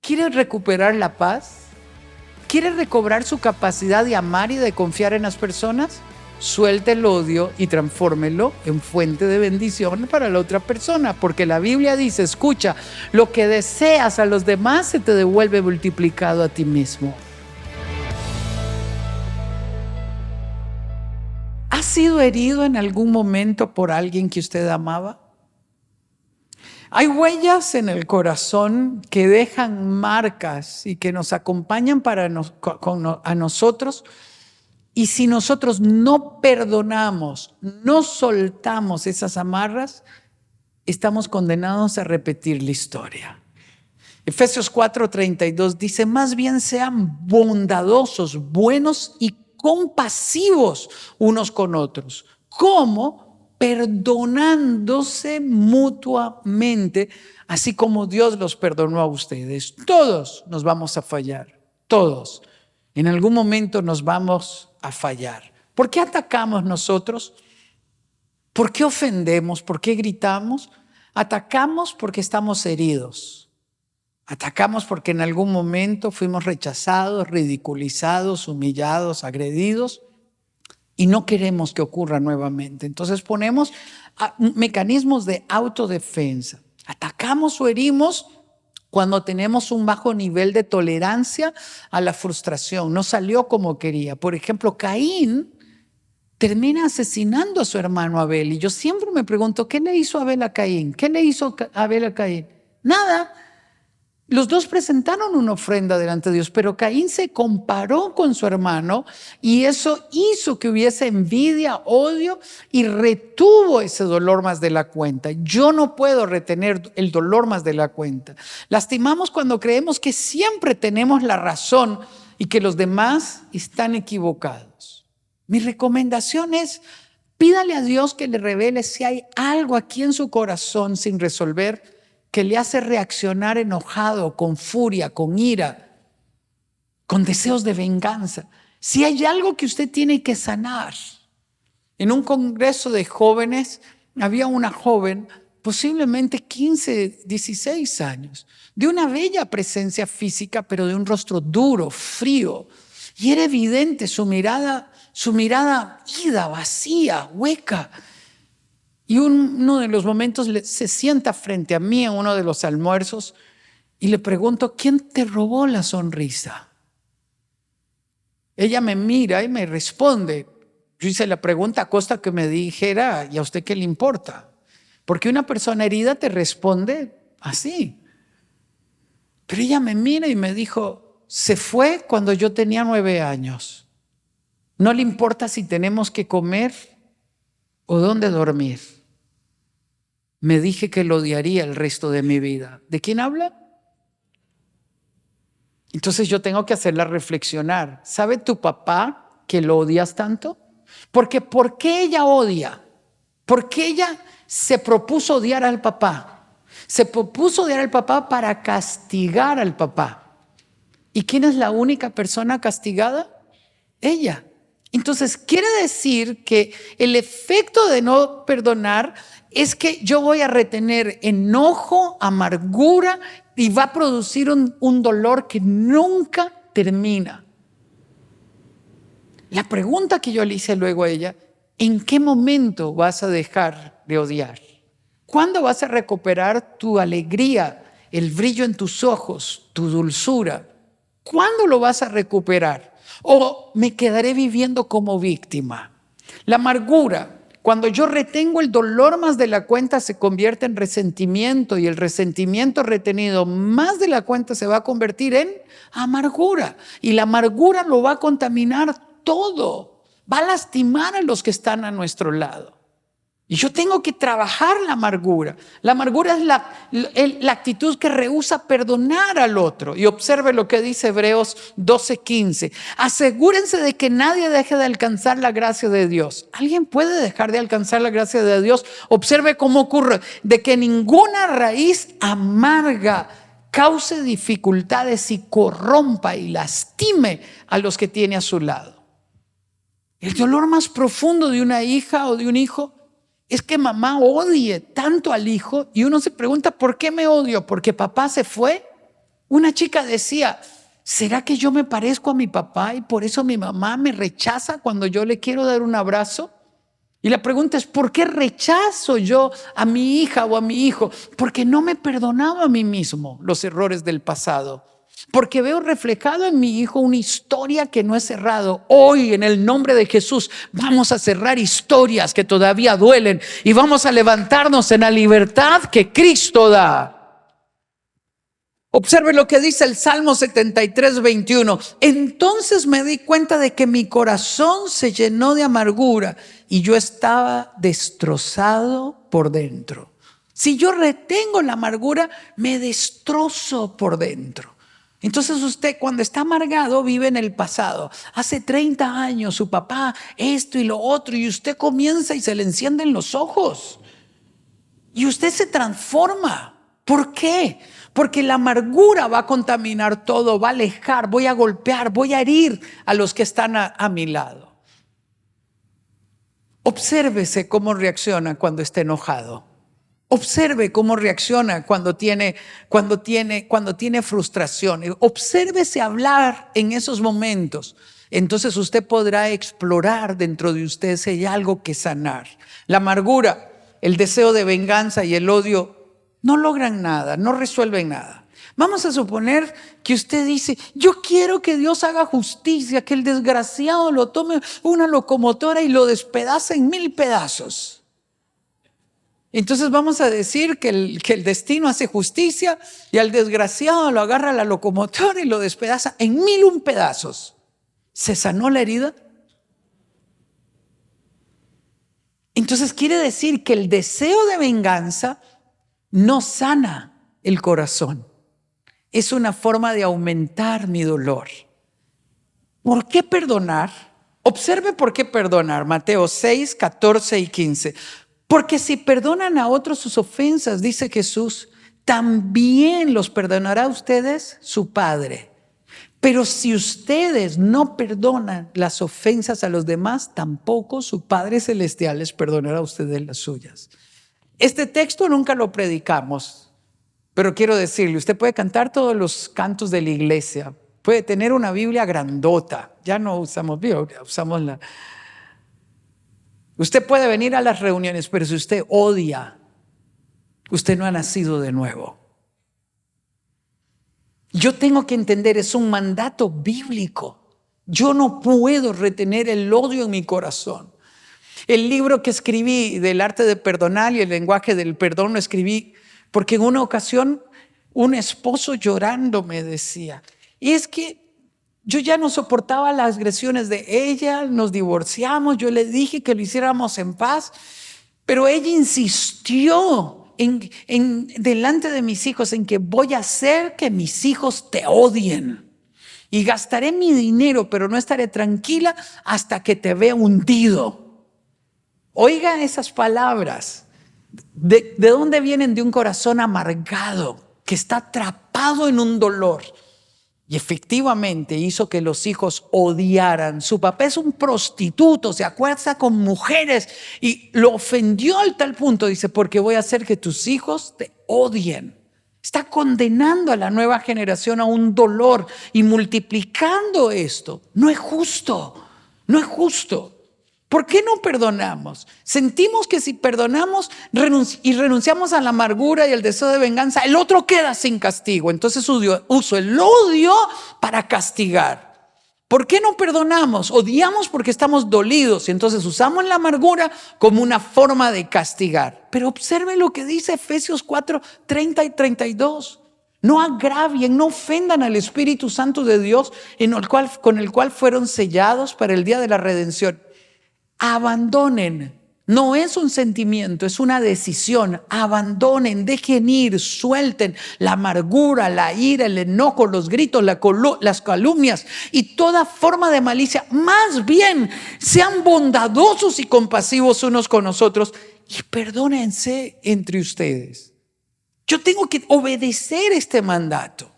¿Quiere recuperar la paz? ¿Quiere recobrar su capacidad de amar y de confiar en las personas? Suelte el odio y transfórmelo en fuente de bendición para la otra persona, porque la Biblia dice, escucha, lo que deseas a los demás se te devuelve multiplicado a ti mismo. ¿Ha sido herido en algún momento por alguien que usted amaba? Hay huellas en el corazón que dejan marcas y que nos acompañan a nosotros. Y si nosotros no perdonamos, no soltamos esas amarras, estamos condenados a repetir la historia. Efesios 4:32 dice, más bien sean bondadosos, buenos y compasivos unos con otros. ¿Cómo? Perdonándose mutuamente, así como Dios los perdonó a ustedes. Todos nos vamos a fallar, todos. En algún momento nos vamos a fallar. ¿Por qué atacamos nosotros? ¿Por qué ofendemos? ¿Por qué gritamos? Atacamos porque estamos heridos. Atacamos porque en algún momento fuimos rechazados, ridiculizados, humillados, agredidos. Y no queremos que ocurra nuevamente. Entonces ponemos mecanismos de autodefensa. Atacamos o herimos cuando tenemos un bajo nivel de tolerancia a la frustración. No salió como quería. Por ejemplo, Caín termina asesinando a su hermano Abel. Y yo siempre me pregunto, ¿qué le hizo Abel a Caín? ¿Qué le hizo Abel a Caín? Nada. Los dos presentaron una ofrenda delante de Dios, pero Caín se comparó con su hermano y eso hizo que hubiese envidia, odio y retuvo ese dolor más de la cuenta. Yo no puedo retener el dolor más de la cuenta. Lastimamos cuando creemos que siempre tenemos la razón y que los demás están equivocados. Mi recomendación es, pídale a Dios que le revele si hay algo aquí en su corazón sin resolver que le hace reaccionar enojado, con furia, con ira, con deseos de venganza. Si hay algo que usted tiene que sanar. En un congreso de jóvenes había una joven, posiblemente 15, 16 años, de una bella presencia física, pero de un rostro duro, frío. Y era evidente su mirada ida, vacía, hueca. Y uno de los momentos se sienta frente a mí en uno de los almuerzos y le pregunto, ¿quién te robó la sonrisa? Ella me mira y me responde. Yo hice la pregunta a costa que me dijera, ¿y a usted qué le importa? Porque una persona herida te responde así. Pero ella me mira y me dijo, se fue cuando yo tenía 9 años. No le importa si tenemos que comer o dónde dormir. Me dije que lo odiaría el resto de mi vida. ¿De quién habla? Entonces yo tengo que hacerla reflexionar. ¿Sabe tu papá que lo odias tanto? Porque ¿por qué ella odia? ¿Por qué ella se propuso odiar al papá? Se propuso odiar al papá para castigar al papá. ¿Y quién es la única persona castigada? Ella. Entonces quiere decir que el efecto de no perdonar es que yo voy a retener enojo, amargura y va a producir un dolor que nunca termina. La pregunta que yo le hice luego a ella, ¿en qué momento vas a dejar de odiar? ¿Cuándo vas a recuperar tu alegría, el brillo en tus ojos, tu dulzura? ¿Cuándo lo vas a recuperar? ¿O me quedaré viviendo como víctima? La amargura, cuando yo retengo el dolor más de la cuenta, se convierte en resentimiento y el resentimiento retenido más de la cuenta se va a convertir en amargura. Y la amargura lo va a contaminar todo, va a lastimar a los que están a nuestro lado. Y yo tengo que trabajar la amargura. La amargura es la actitud que rehúsa perdonar al otro. Y observe lo que dice Hebreos 12:15. Asegúrense de que nadie deje de alcanzar la gracia de Dios. ¿Alguien puede dejar de alcanzar la gracia de Dios? Observe cómo ocurre. De que ninguna raíz amarga cause dificultades y corrompa y lastime a los que tiene a su lado. El dolor más profundo de una hija o de un hijo es que mamá odie tanto al hijo y uno se pregunta, ¿por qué me odio? ¿Porque papá se fue? Una chica decía, ¿será que yo me parezco a mi papá y por eso mi mamá me rechaza cuando yo le quiero dar un abrazo? Y la pregunta es, ¿por qué rechazo yo a mi hija o a mi hijo? Porque no me he perdonado a mí mismo los errores del pasado. Porque veo reflejado en mi hijo una historia que no he cerrado. Hoy, en el nombre de Jesús, vamos a cerrar historias que todavía duelen y vamos a levantarnos en la libertad que Cristo da. Observe lo que dice el Salmo 73, 21. Entonces me di cuenta de que mi corazón se llenó de amargura y yo estaba destrozado por dentro. Si yo retengo la amargura, me destrozo por dentro. Entonces usted, cuando está amargado, vive en el pasado. Hace 30 años su papá esto y lo otro, y usted comienza y se le encienden los ojos y usted se transforma. ¿Por qué? Porque la amargura va a contaminar todo, va a alejar, voy a golpear, voy a herir a los que están a mi lado. Obsérvese cómo reacciona cuando está enojado. Observe cómo reacciona cuando tiene frustración. Obsérvese hablar en esos momentos. Entonces usted podrá explorar dentro de usted si hay algo que sanar. La amargura, el deseo de venganza y el odio no logran nada, no resuelven nada. Vamos a suponer que usted dice, yo quiero que Dios haga justicia, que el desgraciado lo tome una locomotora y lo despedace en 1000 pedazos. Entonces vamos a decir que el destino hace justicia y al desgraciado lo agarra la locomotora y lo despedaza en 1001 pedazos. ¿Se sanó la herida? Entonces quiere decir que el deseo de venganza no sana el corazón. Es una forma de aumentar mi dolor. ¿Por qué perdonar? Observe por qué perdonar. Mateo 6, 14 y 15. Porque si perdonan a otros sus ofensas, dice Jesús, también los perdonará a ustedes su Padre. Pero si ustedes no perdonan las ofensas a los demás, tampoco su Padre Celestial les perdonará a ustedes las suyas. Este texto nunca lo predicamos, pero quiero decirle, usted puede cantar todos los cantos de la iglesia, puede tener una Biblia grandota, ya no usamos Biblia, usamos la... Usted puede venir a las reuniones, pero si usted odia, usted no ha nacido de nuevo. Yo tengo que entender, es un mandato bíblico. Yo no puedo retener el odio en mi corazón. El libro que escribí del arte de perdonar y el lenguaje del perdón lo escribí porque en una ocasión un esposo llorando me decía, y es que yo ya no soportaba las agresiones de ella, nos divorciamos, yo le dije que lo hiciéramos en paz, pero ella insistió delante de mis hijos en que voy a hacer que mis hijos te odien. Y gastaré mi dinero, pero no estaré tranquila hasta que te vea hundido. Oiga esas palabras. ¿De dónde vienen? De un corazón amargado, que está atrapado en un dolor. Y efectivamente hizo que los hijos odiaran. Su papá es un prostituto, se acuesta con mujeres y lo ofendió al tal punto, dice, porque voy a hacer que tus hijos te odien. Está condenando a la nueva generación a un dolor y multiplicando esto. No es justo, no es justo. ¿Por qué no perdonamos? Sentimos que si perdonamos y renunciamos a la amargura y el deseo de venganza, el otro queda sin castigo. Entonces uso el odio para castigar. ¿Por qué no perdonamos? Odiamos porque estamos dolidos y entonces usamos la amargura como una forma de castigar. Pero observe lo que dice Efesios 4, 30 y 32. No agravien, no ofendan al Espíritu Santo de Dios con el cual fueron sellados para el día de la redención. Abandonen, no es un sentimiento, es una decisión. Abandonen, dejen ir, suelten la amargura, la ira, el enojo, los gritos, las calumnias y toda forma de malicia. Más bien, sean bondadosos y compasivos unos con nosotros y perdónense entre ustedes. Yo tengo que obedecer este mandato.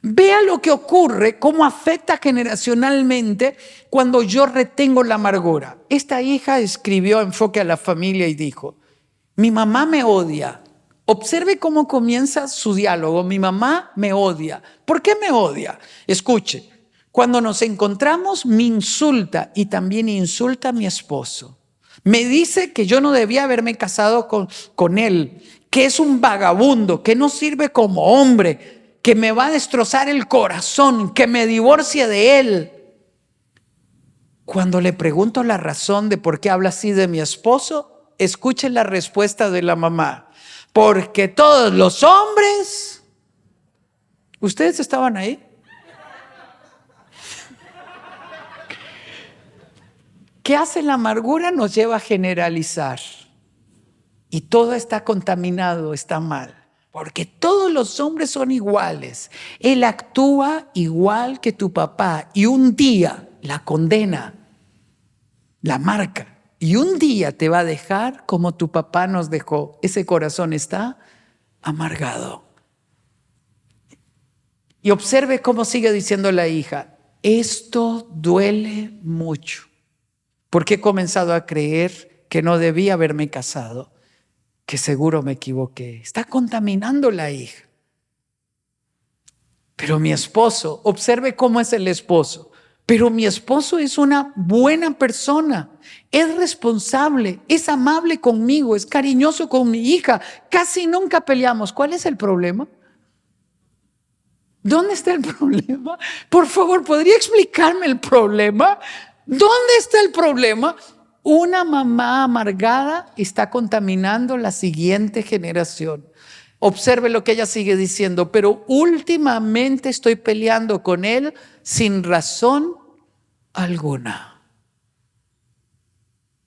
Vea lo que ocurre, cómo afecta generacionalmente cuando yo retengo la amargura. Esta hija escribió Enfoque a la Familia y dijo, mi mamá me odia Observe cómo comienza su diálogo. Mi mamá me odia. ¿Por qué me odia? Escuche, cuando nos encontramos me insulta y también insulta a mi esposo. Me dice que yo no debía haberme casado con él, que es un vagabundo, que no sirve como hombre, que me va a destrozar el corazón, que me divorcie de él. Cuando le pregunto la razón de por qué habla así de mi esposo, escuchen la respuesta de la mamá. Porque todos los hombres, ¿ustedes estaban ahí? ¿Qué hace la amargura? Nos lleva a generalizar. Y todo está contaminado, está mal. Porque todos los hombres son iguales. Él actúa igual que tu papá y un día la condena, la marca. Y un día te va a dejar como tu papá nos dejó. Ese corazón está amargado. Y observe cómo sigue diciendo la hija. Esto duele mucho. Porque he comenzado a creer que no debía haberme casado. Que seguro me equivoqué. Está contaminando la hija. Pero mi esposo, observe cómo es el esposo. Pero mi esposo es una buena persona, es responsable, es amable conmigo, es cariñoso con mi hija. Casi nunca peleamos. ¿Cuál es el problema? ¿Dónde está el problema? Por favor, ¿podría explicarme el problema? ¿Dónde está el problema? Una mamá amargada está contaminando la siguiente generación. Observe lo que ella sigue diciendo, pero últimamente estoy peleando con él sin razón alguna.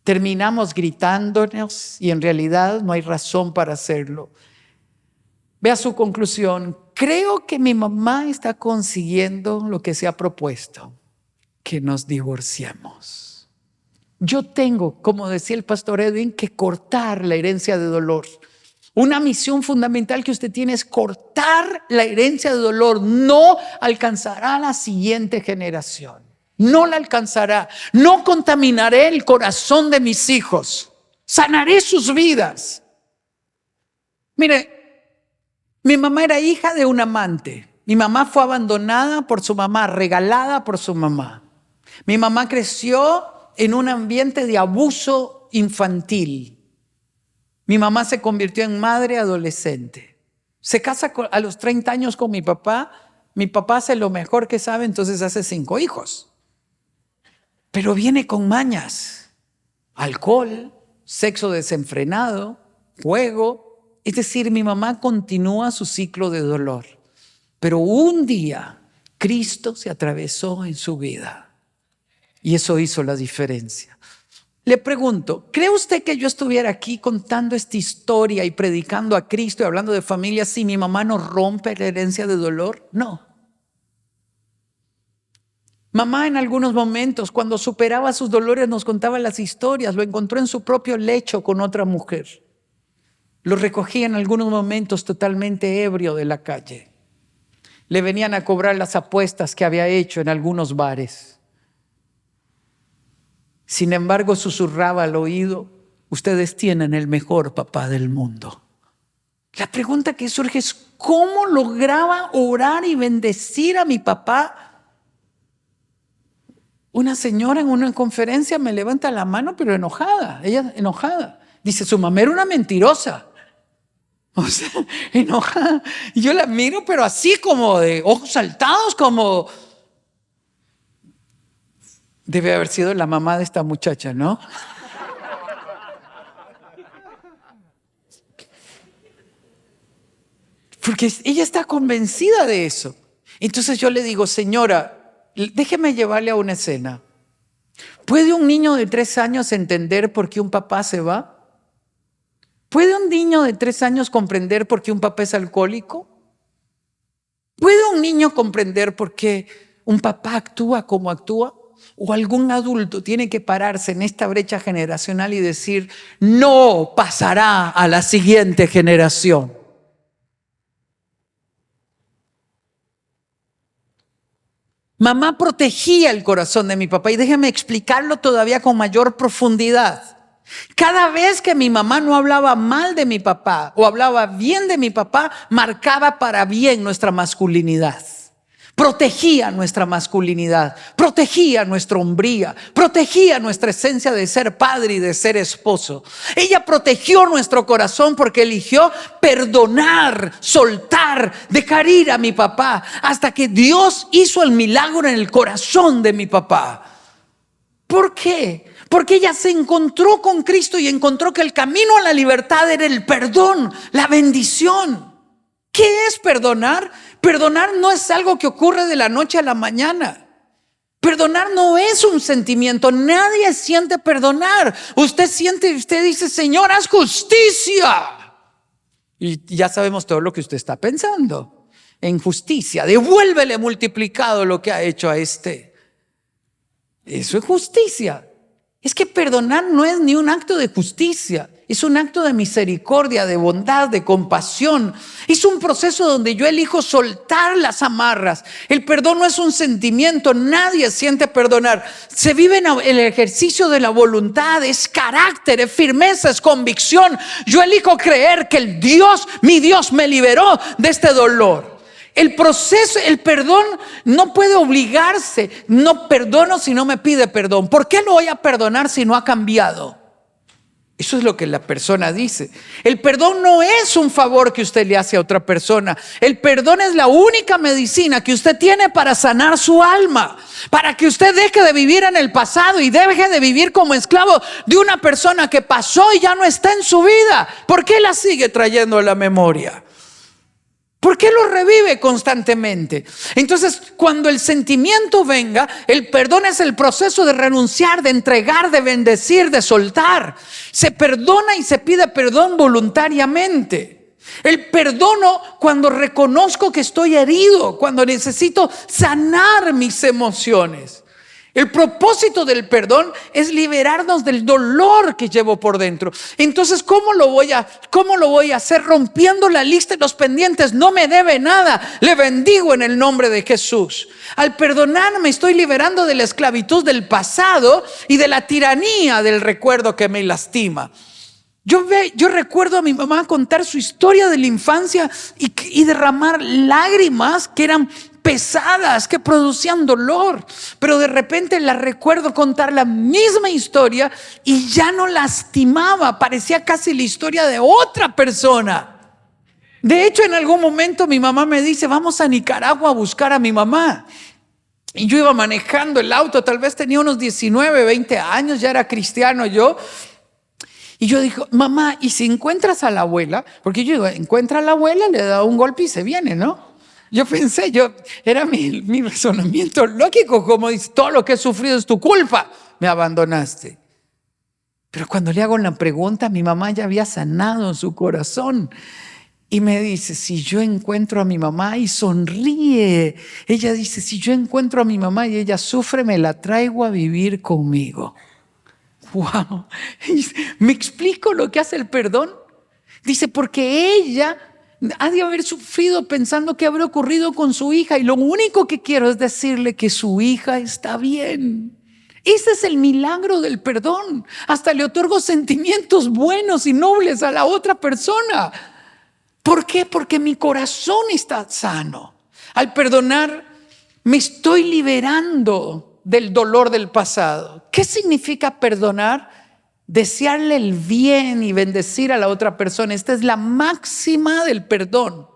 Terminamos gritándonos y en realidad no hay razón para hacerlo. Vea su conclusión. Creo que mi mamá está consiguiendo lo que se ha propuesto, que nos divorciemos. Yo tengo, como decía el pastor Edwin, que cortar la herencia de dolor. Una misión fundamental que usted tiene es cortar la herencia de dolor. No alcanzará a la siguiente generación. No la alcanzará. No contaminaré el corazón de mis hijos. Sanaré sus vidas. Mire, mi mamá era hija de un amante. Mi mamá fue abandonada por su mamá, regalada por su mamá. Mi mamá creció en un ambiente de abuso infantil. Mi mamá se convirtió en madre adolescente. Se casa a los 30 años con mi papá. Mi papá hace lo mejor que sabe, entonces hace 5 hijos. Pero viene con mañas. Alcohol, sexo desenfrenado, juego. Es decir, mi mamá continúa su ciclo de dolor. Pero un día Cristo se atravesó en su vida. Y eso hizo la diferencia. Le pregunto, ¿cree usted que yo estuviera aquí contando esta historia y predicando a Cristo y hablando de familia si mi mamá no rompe la herencia de dolor? No. Mamá en algunos momentos, cuando superaba sus dolores, nos contaba las historias. Lo encontró en su propio lecho con otra mujer. Lo recogía en algunos momentos totalmente ebrio de la calle. Le venían a cobrar las apuestas que había hecho en algunos bares. Sin embargo, susurraba al oído, ustedes tienen el mejor papá del mundo. La pregunta que surge es, ¿cómo lograba orar y bendecir a mi papá? Una señora en una conferencia me levanta la mano, pero enojada, ella enojada. Dice, su mamá era una mentirosa. O sea, enojada. Y yo la miro, pero así como de ojos saltados, como... Debe haber sido la mamá de esta muchacha, ¿no? Porque ella está convencida de eso. Entonces yo le digo, señora, déjeme llevarle a una escena. ¿Puede un niño de 3 años entender por qué un papá se va? ¿Puede un niño de 3 años comprender por qué un papá es alcohólico? ¿Puede un niño comprender por qué un papá actúa como actúa? ¿O algún adulto tiene que pararse en esta brecha generacional y decir, no pasará a la siguiente generación? Mamá protegía el corazón de mi papá y déjeme explicarlo todavía con mayor profundidad. Cada vez que mi mamá no hablaba mal de mi papá o hablaba bien de mi papá, marcaba para bien nuestra masculinidad. Protegía nuestra masculinidad, protegía nuestra hombría, protegía nuestra esencia de ser padre y de ser esposo. Ella protegió nuestro corazón porque eligió perdonar, soltar, dejar ir a mi papá, hasta que Dios hizo el milagro en el corazón de mi papá. ¿Por qué? Porque ella se encontró con Cristo y encontró que el camino a la libertad era el perdón, la bendición. ¿Qué es perdonar? Perdonar no es algo que ocurre de la noche a la mañana. Perdonar no es un sentimiento. Nadie siente perdonar. Usted siente, usted dice, Señor, haz justicia. Y ya sabemos todo lo que usted está pensando. En justicia, devuélvele multiplicado lo que ha hecho a este. Eso es justicia. Es que perdonar no es ni un acto de justicia, es un acto de misericordia, de bondad, de compasión. Es un proceso donde yo elijo soltar las amarras. El perdón no es un sentimiento, nadie siente perdonar. Se vive en el ejercicio de la voluntad, es carácter, es firmeza, es convicción. Yo elijo creer que mi Dios me liberó de este dolor. El proceso, el perdón no puede obligarse. No perdono si no me pide perdón. ¿Por qué lo voy a perdonar si no ha cambiado? Eso es lo que la persona dice. El perdón no es un favor que usted le hace a otra persona. El perdón es la única medicina que usted tiene para sanar su alma, para que usted deje de vivir en el pasado y deje de vivir como esclavo de una persona que pasó y ya no está en su vida. ¿Por qué la sigue trayendo a la memoria? ¿Por qué lo revive constantemente? Entonces, cuando el sentimiento venga, el perdón es el proceso de renunciar, de entregar, de bendecir, de soltar. Se perdona y se pide perdón voluntariamente. El perdono cuando reconozco que estoy herido, cuando necesito sanar mis emociones. El propósito del perdón es liberarnos del dolor que llevo por dentro. Entonces, ¿cómo lo voy a hacer? Rompiendo la lista de los pendientes. No me debe nada. Le bendigo en el nombre de Jesús. Al perdonar me estoy liberando de la esclavitud del pasado y de la tiranía del recuerdo que me lastima. Yo recuerdo a mi mamá contar su historia de la infancia y derramar lágrimas que eran pesadas, que producían dolor, pero de repente la recuerdo contar la misma historia y ya no lastimaba, parecía casi la historia de otra persona. De hecho, en algún momento mi mamá me dice, vamos a Nicaragua a buscar a mi mamá. Y yo iba manejando el auto, tal vez tenía unos 19, 20 años, ya era cristiano yo. Y yo digo, mamá, ¿y si encuentras a la abuela? Porque yo digo, encuentra a la abuela, le da un golpe y se viene, ¿no? Yo pensé, era mi razonamiento lógico, como dice, todo lo que he sufrido es tu culpa, me abandonaste. Pero cuando le hago la pregunta, mi mamá ya había sanado su corazón. Y me dice, si yo encuentro a mi mamá, y sonríe. Ella dice, si yo encuentro a mi mamá y ella sufre, me la traigo a vivir conmigo. Wow. ¿Me explico lo que hace el perdón? Dice, porque ella ha de haber sufrido pensando que habrá ocurrido con su hija y lo único que quiero es decirle que su hija está bien. Ese es el milagro del perdón. Hasta le otorgo sentimientos buenos y nobles a la otra persona. ¿Por qué? Porque mi corazón está sano. Al perdonar me estoy liberando del dolor del pasado. ¿Qué significa perdonar? Desearle el bien y bendecir a la otra persona. Esta es la máxima del perdón.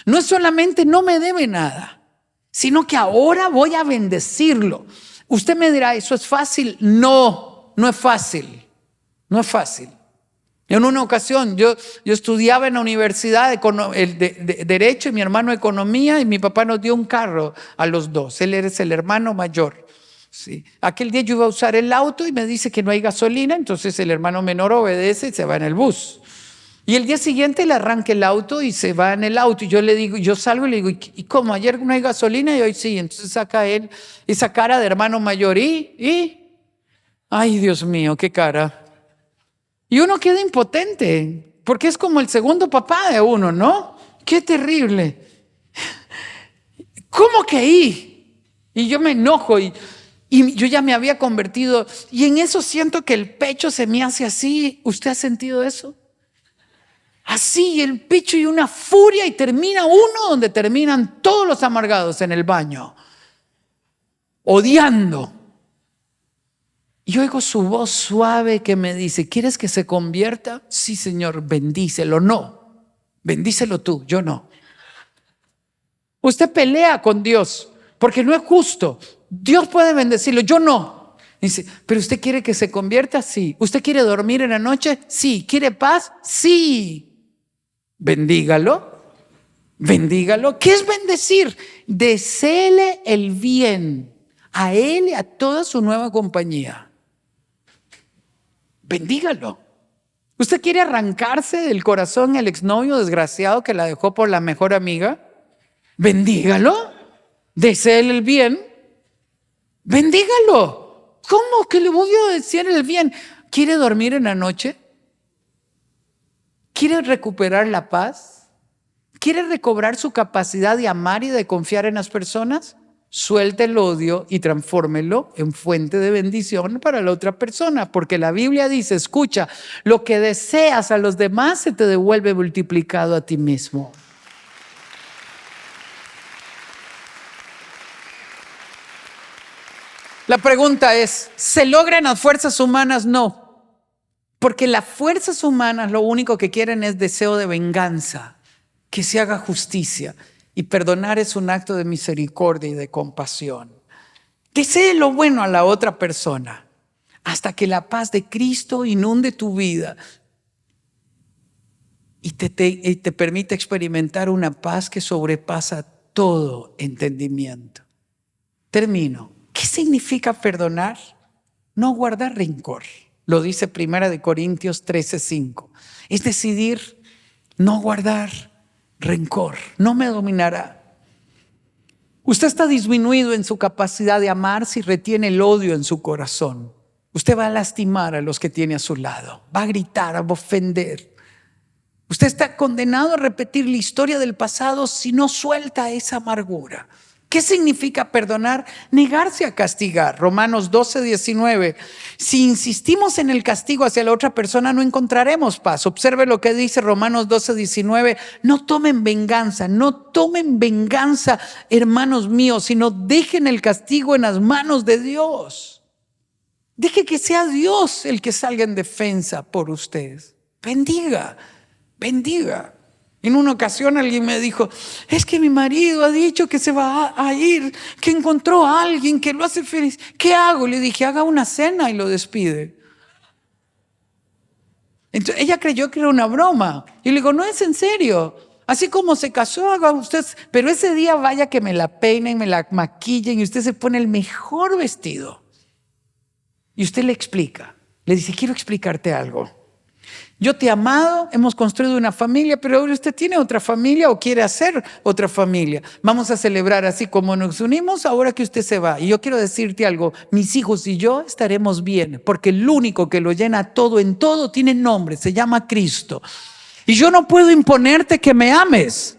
No es solamente no me debe nada, sino que ahora voy a bendecirlo. Usted me dirá, ¿eso es fácil? No, no es fácil. No es fácil. En una ocasión yo estudiaba en la universidad de Derecho y mi hermano Economía, y mi papá nos dio un carro a los dos. Él es el hermano mayor. Sí. Aquel día yo iba a usar el auto y me dice que no hay gasolina, entonces el hermano menor obedece y se va en el bus. Y el día siguiente le arranca el auto y se va en el auto. Y yo le digo, yo salgo y le digo, ¿y cómo? Ayer no hay gasolina y hoy sí. Entonces saca él esa cara de hermano mayor ay, Dios mío, qué cara. Y uno queda impotente, porque es como el segundo papá de uno, ¿no? Qué terrible. ¿Cómo que Y yo me enojo y Y yo ya me había convertido, y en eso siento que el pecho se me hace así. ¿Usted ha sentido eso? Así, el pecho y una furia, y termina uno donde terminan todos los amargados en el baño, odiando. Y oigo su voz suave que me dice: ¿quieres que se convierta? Sí, Señor, bendícelo. No, bendícelo tú, yo no. Usted pelea con Dios porque no es justo. Dios puede bendecirlo, yo no. Dice: ¿pero usted quiere que se convierta? Sí. ¿Usted quiere dormir en la noche? Sí. ¿Quiere paz? Sí. Bendígalo, bendígalo. ¿Qué es bendecir? Deséele el bien a él y a toda su nueva compañía. Bendígalo. ¿Usted quiere arrancarse del corazón el exnovio desgraciado que la dejó por la mejor amiga? Bendígalo, deséele el bien, bendígalo. ¿Cómo que le voy a decir el bien? ¿Quiere dormir en la noche? ¿Quiere recuperar la paz? ¿Quiere recobrar su capacidad de amar y de confiar en las personas? Suelte el odio y transfórmelo en fuente de bendición para la otra persona, porque la Biblia dice: escucha, lo que deseas a los demás se te devuelve multiplicado a ti mismo. La pregunta es: ¿se logran las fuerzas humanas? No, porque las fuerzas humanas lo único que quieren es deseo de venganza, que se haga justicia. Y perdonar es un acto de misericordia y de compasión. Desee lo bueno a la otra persona hasta que la paz de Cristo inunde tu vida y te permite experimentar una paz que sobrepasa todo entendimiento. Termino. ¿Qué significa perdonar? No guardar rencor. Lo dice 1 Corintios 13:5. Es decidir no guardar rencor. No me dominará. Usted está disminuido en su capacidad de amar si retiene el odio en su corazón. Usted va a lastimar a los que tiene a su lado. Va a gritar, va a ofender. Usted está condenado a repetir la historia del pasado si no suelta esa amargura. ¿Qué significa perdonar? Negarse a castigar. Romanos 12:19. Si insistimos en el castigo hacia la otra persona, no encontraremos paz. Observe lo que dice Romanos 12:19. No tomen venganza, hermanos míos, sino dejen el castigo en las manos de Dios. Deje que sea Dios el que salga en defensa por ustedes. Bendiga. En una ocasión alguien me dijo: es que mi marido ha dicho que se va a ir, que encontró a alguien que lo hace feliz. ¿Qué hago? Le dije: haga una cena y lo despide. Entonces ella creyó que era una broma. Y le digo: no, es en serio. Así como se casó, haga usted. Pero ese día vaya que me la peinen, me la maquillen y usted se pone el mejor vestido. Y usted le explica. Le dice: quiero explicarte algo. Yo te he amado, hemos construido una familia, pero ahora usted tiene otra familia o quiere hacer otra familia. Vamos a celebrar así como nos unimos ahora que usted se va. Y yo quiero decirte algo: mis hijos y yo estaremos bien, porque el único que lo llena todo en todo tiene nombre, se llama Cristo. Y yo no puedo imponerte que me ames.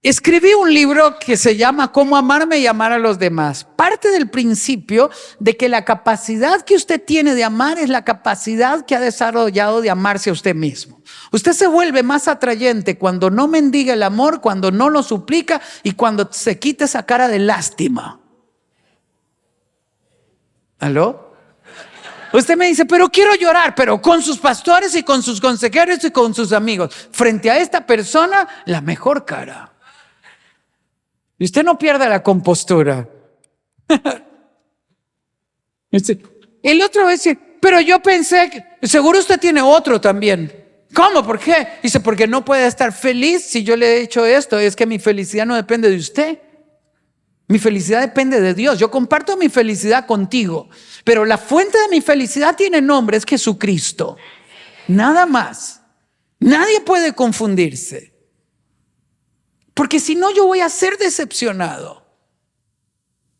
Escribí un libro que se llama Cómo amarme y amar a los demás. Parte del principio de que la capacidad que usted tiene de amar es la capacidad que ha desarrollado de amarse a usted mismo. Usted se vuelve más atrayente cuando no mendiga el amor, cuando no lo suplica y cuando se quita esa cara de lástima. ¿Aló? Usted me dice: pero quiero llorar, pero con sus pastores y con sus consejeros y con sus amigos. Frente a esta persona, la mejor cara. Y usted no pierda la compostura. El otro dice: pero yo pensé que seguro usted tiene otro también. ¿Cómo? ¿Por qué? Dice: porque no puede estar feliz si yo le he hecho esto. Es que mi felicidad no depende de usted. Mi felicidad depende de Dios. Yo comparto mi felicidad contigo, pero la fuente de mi felicidad tiene nombre, es Jesucristo. Nada más. Nadie puede confundirse. Porque si no, yo voy a ser decepcionado.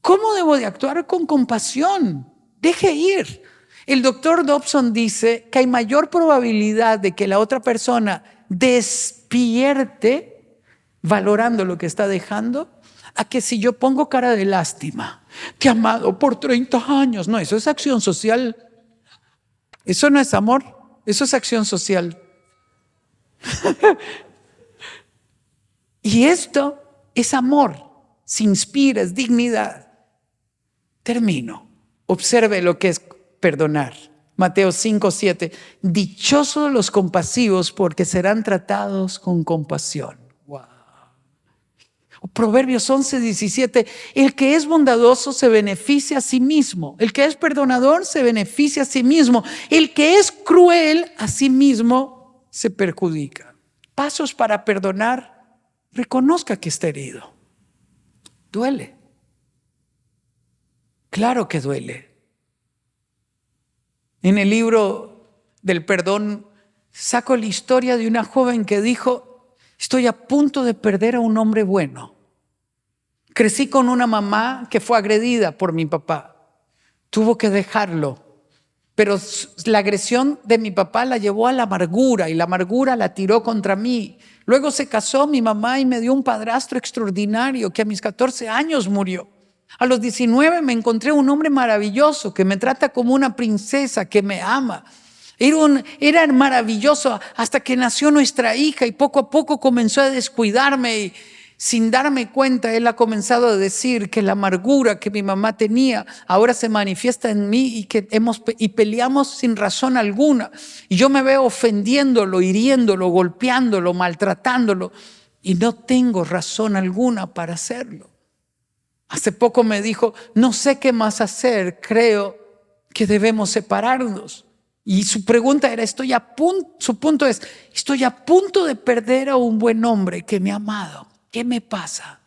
¿Cómo debo de actuar? Con compasión. Deje ir. El doctor Dobson dice que hay mayor probabilidad de que la otra persona despierte valorando lo que está dejando, a que si yo pongo cara de lástima. te he amado por 30 años. No, eso es acción social. Eso no es amor, eso es acción social. Y esto es amor, se inspira, es dignidad. Termino. Observe lo que es perdonar. Mateo 5:7. Dichosos los compasivos porque serán tratados con compasión. Wow. Proverbios 11:17. El que es bondadoso se beneficia a sí mismo. El que es perdonador se beneficia a sí mismo. El que es cruel a sí mismo se perjudica. Pasos para perdonar. Reconozca que está herido. Duele. Claro que duele. En el libro del perdón saco la historia de una joven que dijo: estoy a punto de perder a un hombre bueno. Crecí con una mamá que fue agredida por mi papá. Tuvo que dejarlo. Pero la agresión de mi papá la llevó a la amargura y la amargura la tiró contra mí. Luego se casó mi mamá y me dio un padrastro extraordinario que a mis 14 años murió. A los 19 me encontré un hombre maravilloso que me trata como una princesa, que me ama. Era maravilloso hasta que nació nuestra hija y poco a poco comenzó a descuidarme y sin darme cuenta él ha comenzado a decir que la amargura que mi mamá tenía ahora se manifiesta en mí y peleamos sin razón alguna. Y yo me veo ofendiéndolo, hiriéndolo, golpeándolo, maltratándolo y no tengo razón alguna para hacerlo. Hace poco me dijo: no sé qué más hacer, creo que debemos separarnos. Y su pregunta era: su punto es: estoy a punto de perder a un buen hombre que me ha amado. ¿Qué me pasa?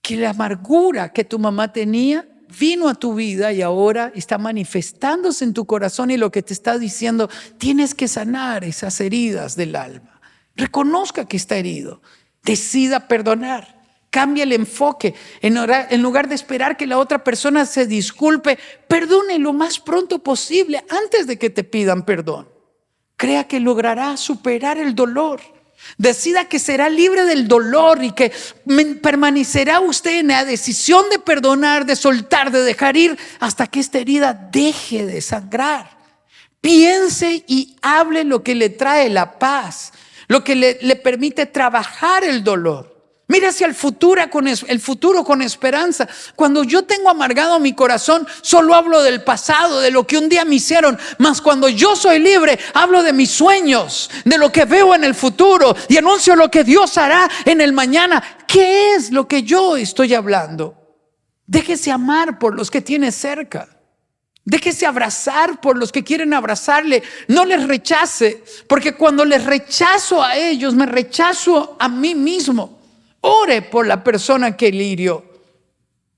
Que la amargura que tu mamá tenía vino a tu vida y ahora está manifestándose en tu corazón y lo que te está diciendo: tienes que sanar esas heridas del alma. Reconozca que está herido. Decida perdonar. Cambia el enfoque. En lugar de esperar que la otra persona se disculpe, perdone lo más pronto posible antes de que te pidan perdón. Crea que logrará superar el dolor. Decida que será libre del dolor y que permanecerá usted en la decisión de perdonar, de soltar, de dejar ir hasta que esta herida deje de sangrar. Piense y hable lo que le trae la paz, lo que le permite trabajar el dolor. Mira hacia el futuro con esperanza. Cuando yo tengo amargado mi corazón, solo hablo del pasado, de lo que un día me hicieron. Mas cuando yo soy libre, hablo de mis sueños, de lo que veo en el futuro y anuncio lo que Dios hará en el mañana. ¿Qué es lo que yo estoy hablando? Déjese amar por los que tiene cerca. Déjese abrazar por los que quieren abrazarle. No les rechace, porque cuando les rechazo a ellos, me rechazo a mí mismo. Ore por la persona que le hirió.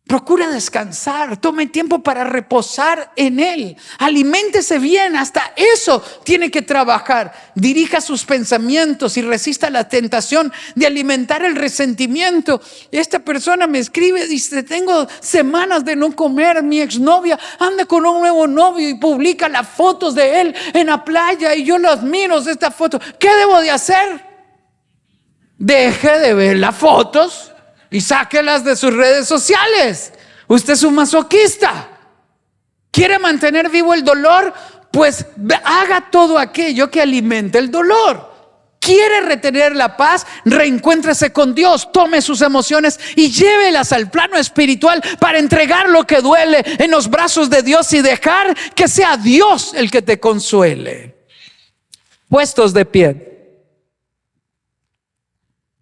Procura descansar, tome tiempo para reposar en Él. Aliméntese bien, hasta eso tiene que trabajar. Dirija sus pensamientos y resista la tentación de alimentar el resentimiento. Esta persona me escribe, dice: tengo semanas de no comer. Mi exnovia anda con un nuevo novio y publica las fotos de él en la playa y yo las miro de esta foto. ¿Qué debo de hacer? Deje de ver las fotos y sáquelas de sus redes sociales. Usted es un masoquista. ¿Quiere mantener vivo el dolor? Pues haga todo aquello que alimente el dolor. ¿Quiere retener la paz? Reencuéntrese con Dios, tome sus emociones y llévelas al plano espiritual para entregar lo que duele en los brazos de Dios y dejar que sea Dios el que te consuele. Puestos de pie.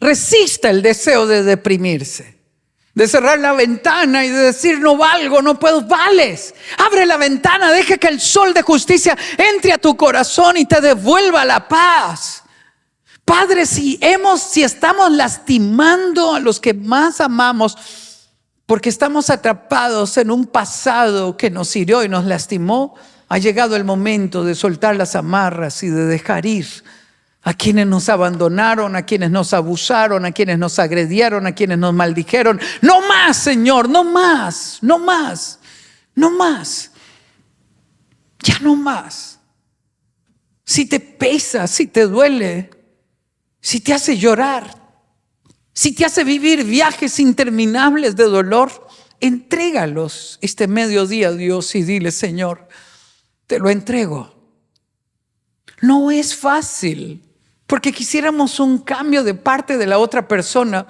Resista el deseo de deprimirse, de cerrar la ventana y de decir: no valgo, no puedo. Vales. Abre la ventana, deja que el sol de justicia entre a tu corazón y te devuelva la paz. Padre, si estamos lastimando a los que más amamos porque estamos atrapados en un pasado que nos hirió y nos lastimó, ha llegado el momento de soltar las amarras y de dejar ir a quienes nos abandonaron, a quienes nos abusaron, a quienes nos agredieron, a quienes nos maldijeron. No más, Señor, no más, no más, no más. Ya no más. Si te pesa, si te duele, si te hace llorar, si te hace vivir viajes interminables de dolor, Entrégalos este mediodía a Dios y dile: Señor, te lo entrego. No es fácil, porque quisiéramos un cambio de parte de la otra persona,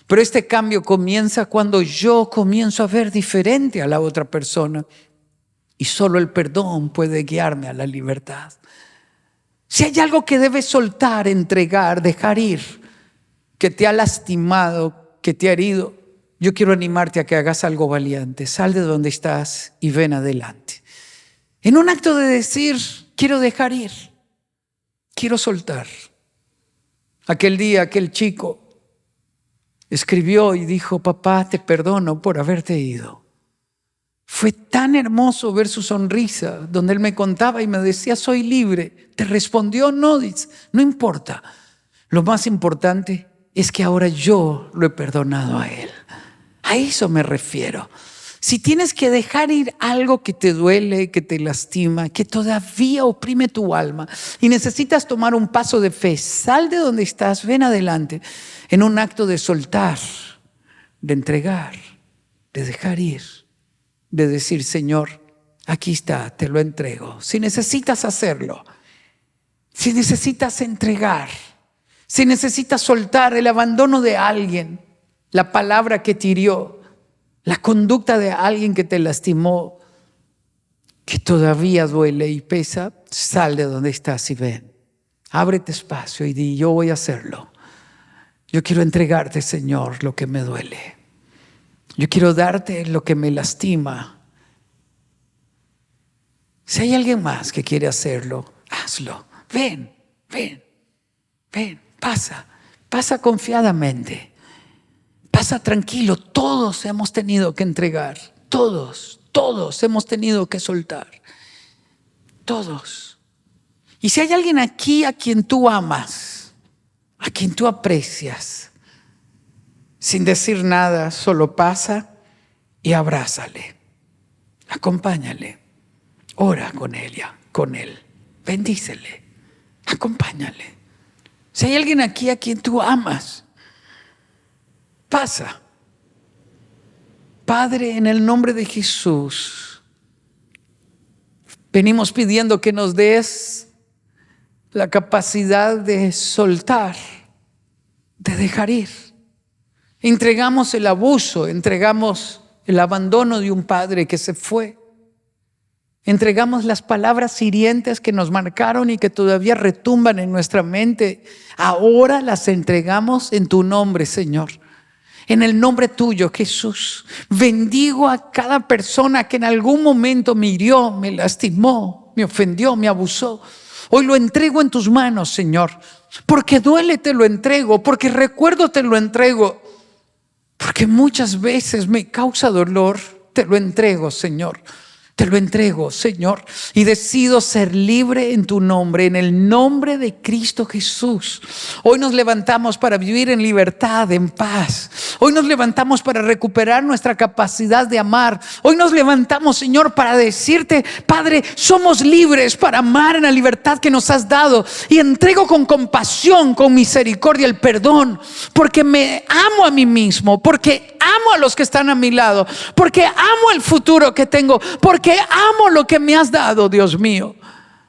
pero este cambio comienza cuando yo comienzo a ver diferente a la otra persona, y solo el perdón puede guiarme a la libertad. Si hay algo que debes soltar, entregar, dejar ir, que te ha lastimado, que te ha herido, yo quiero animarte a que hagas algo valiente. Sal de donde estás y ven adelante. En un acto de decir: quiero dejar ir, quiero soltar. Aquel día, aquel chico escribió y dijo: papá, te perdono por haberte ido. Fue tan hermoso ver su sonrisa, donde él me contaba y me decía: soy libre. ¿Te respondió? No, no importa. Lo más importante es que ahora yo lo he perdonado a él. A eso me refiero. Si tienes que dejar ir algo que te duele, que te lastima, que todavía oprime tu alma y necesitas tomar un paso de fe, sal de donde estás, ven adelante en un acto de soltar, de entregar, de dejar ir, de decir: Señor, aquí está, te lo entrego. Si necesitas hacerlo, si necesitas entregar, si necesitas soltar el abandono de alguien, la palabra que te hirió, la conducta de alguien que te lastimó, que todavía duele y pesa, sal de donde estás y ven. Ábrete espacio y di: yo voy a hacerlo. Yo quiero entregarte, Señor, lo que me duele. Yo quiero darte lo que me lastima. Si hay alguien más que quiere hacerlo, hazlo. Ven, ven, ven, pasa confiadamente. Pasa tranquilo. Todos hemos tenido que entregar. Todos hemos tenido que soltar. Todos. Y si hay alguien aquí a quien tú amas, a quien tú aprecias, sin decir nada, solo pasa y abrázale. Acompáñale. Ora con ella, con él. Bendícele. Acompáñale. Si hay alguien aquí a quien tú amas, pasa. Padre, en el nombre de Jesús, venimos pidiendo que nos des la capacidad de soltar, de dejar ir. Entregamos el abuso, entregamos el abandono de un padre que se fue. Entregamos las palabras hirientes que nos marcaron y que todavía retumban en nuestra mente. Ahora las entregamos en tu nombre, Señor. En el nombre tuyo, Jesús. Bendigo a cada persona que en algún momento me hirió, me lastimó, me ofendió, me abusó. Hoy lo entrego en tus manos, Señor. Porque duele, te lo entrego. Porque recuerdo, te lo entrego. Porque muchas veces me causa dolor, te lo entrego, Señor. Te lo entrego, Señor, y decido ser libre en tu nombre, en el nombre de Cristo Jesús. Hoy nos levantamos para vivir en libertad, en paz. Hoy nos levantamos para recuperar nuestra capacidad de amar. Hoy nos levantamos, Señor, para decirte: Padre, somos libres para amar en la libertad que nos has dado. Y entrego con compasión, con misericordia el perdón, porque me amo a mí mismo, porque amo a los que están a mi lado, porque amo el futuro que tengo, porque amo lo que me has dado, Dios mío.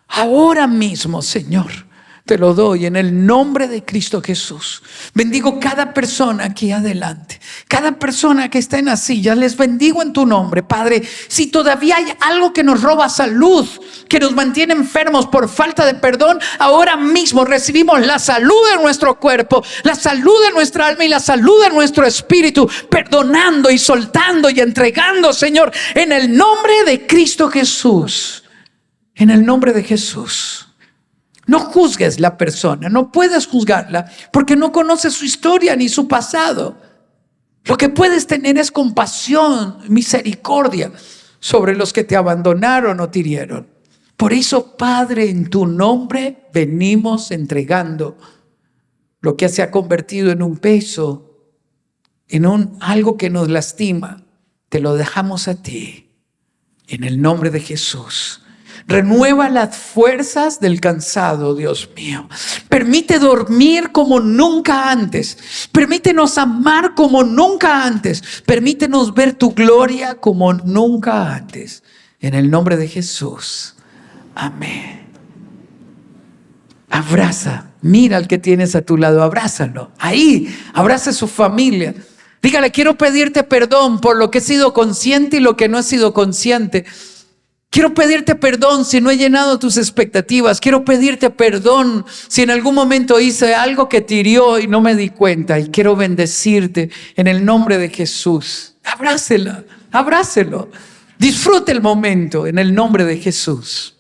Ahora mismo, Señor, te lo doy en el nombre de Cristo Jesús. Bendigo cada persona aquí adelante, cada persona que está en la silla, les bendigo en tu nombre, Padre. Si todavía hay algo que nos roba salud, que nos mantiene enfermos por falta de perdón, ahora mismo recibimos la salud de nuestro cuerpo, la salud de nuestra alma y la salud de nuestro espíritu, perdonando y soltando y entregando, Señor, en el nombre de Cristo Jesús. En el nombre de Jesús. No juzgues la persona, no puedes juzgarla porque no conoces su historia ni su pasado. Lo que puedes tener es compasión, misericordia sobre los que te abandonaron o te hirieron. Por eso, Padre, en tu nombre venimos entregando lo que se ha convertido en un peso, en algo que nos lastima. Te lo dejamos a ti, en el nombre de Jesús. Renueva las fuerzas del cansado, Dios mío. Permite dormir como nunca antes. Permítenos amar como nunca antes. Permítenos ver tu gloria como nunca antes. En el nombre de Jesús. Amén. Abraza. Mira al que tienes a tu lado. Abrázalo. Ahí. Abraza a su familia. Dígale, quiero pedirte perdón por lo que he sido consciente y lo que no he sido consciente. Quiero pedirte perdón si no he llenado tus expectativas. Quiero pedirte perdón si en algún momento hice algo que te hirió y no me di cuenta. Y quiero bendecirte en el nombre de Jesús. Abrácela, abrácelo. Disfrute el momento en el nombre de Jesús.